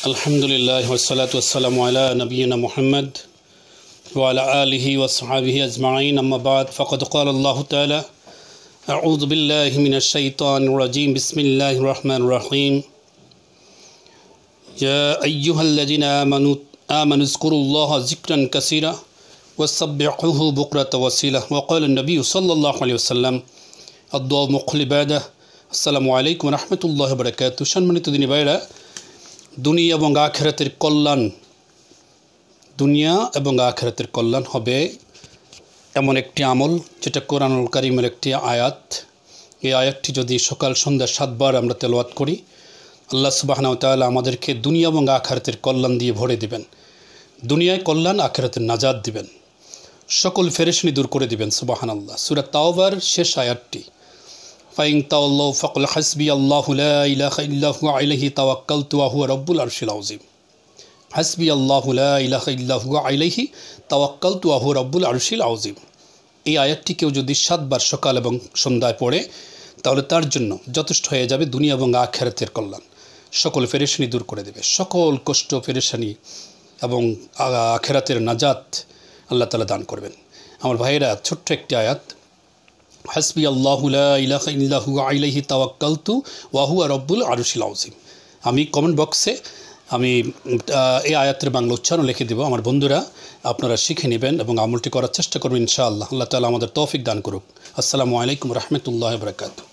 अल्हम्दुलिल्लाह वस्सलातु वस्सलामु अला नबिय्यिना मुहम्मद व अला आलिहि व अस्हाबिहि अजमाइन अम्मा बाद फ़क़द क़ाला अल्लाहु तआला अऊज़ु बिल्लाहि मिनश शैतानिर रजीम बिस्मिल्लाहिर रहमानिर रहीम या अय्युहल्लज़ीना आमनु ज़्कुरुल्लाह ज़िक्रन कसीरा वसब्बिहुहु बुक्रतन वसीला व क़ाला नबी सल्लल्लाहु अलैहि वसल्लम अद्दुआ मुक़्ल इबादा। अस्सलामु अलैकुम व रहमतुल्लाहि व बाराकातुहु। सम्मानित दिनी भाइरा, दुनिया এবং আখিরাতের কল্যাণ, দুনিয়া এবং আখিরাতের কল্যাণ হবে এমন একটি আমল যেটা কোরআনুল কারীমের একটি আয়াত। এই আয়াতটি যদি সকাল সন্ধ্যা 7 বার আমরা তেলাওয়াত করি, আল্লাহ সুবহানাহু ওয়া তাআলা আমাদেরকে দুনিয়া এবং আখিরাতের কল্যাণ দিয়ে ভরে দিবেন। দুনিয়ায় কল্যাণ, আখিরাতের নাজাত দিবেন, সকল পেরেশানি দূর করে দিবেন। সুবহানাল্লাহ। সূরা তাওবার শেষ আয়াতটি, ফাইন তাওয়াল্লাহু ফাকুল হাসবিয়াল্লাহু লা ইলাহা ইল্লা হুয়া আলাইহি তাওয়াক্কালতু ওয়া হুয়া রাব্বুল আরশিল আযীম। হাসবিয়াল্লাহু লা ইলাহা ইল্লা হুয়া আলাইহি তাওয়াক্কালতু ওয়া হুয়া রাব্বুল আরশিল আযীম। এই আয়াতটি কেউ যদি 7 বার সকাল এবং সন্ধ্যায় পড়ে, তাহলে তার জন্য যথেষ্ট হয়ে যাবে দুনিয়া এবং আখিরাতের কল্যাণ। সকল পেরেশানি দূর করে দেবে, সকল কষ্ট পেরেশানি এবং আখিরাতের নাজাত আল্লাহ তাআলা দান করবেন। আমার ভাইয়েরা, ছোট্ট একটি আয়াত, হাসবি আল্লাহু লা ইলাহা ইল্লা হুয়া আলাইহি তাওয়াক্কালতু ওয়া হুয়া রাব্বুল আরশিল আযীম। আমি কমেন্ট বক্সে এই আয়াতের বাংলা উচ্চারণ লিখে দেব। আমার বন্ধুরা আপনারা শিখে নেবেন এবং আমলটি করার চেষ্টা করবেন ইনশাআল্লাহ। আল্লাহ তাআলা আমাদের তৌফিক দান করুক। আসসালামু আলাইকুম ওয়া রাহমাতুল্লাহি ওয়া বারাকাতুহু।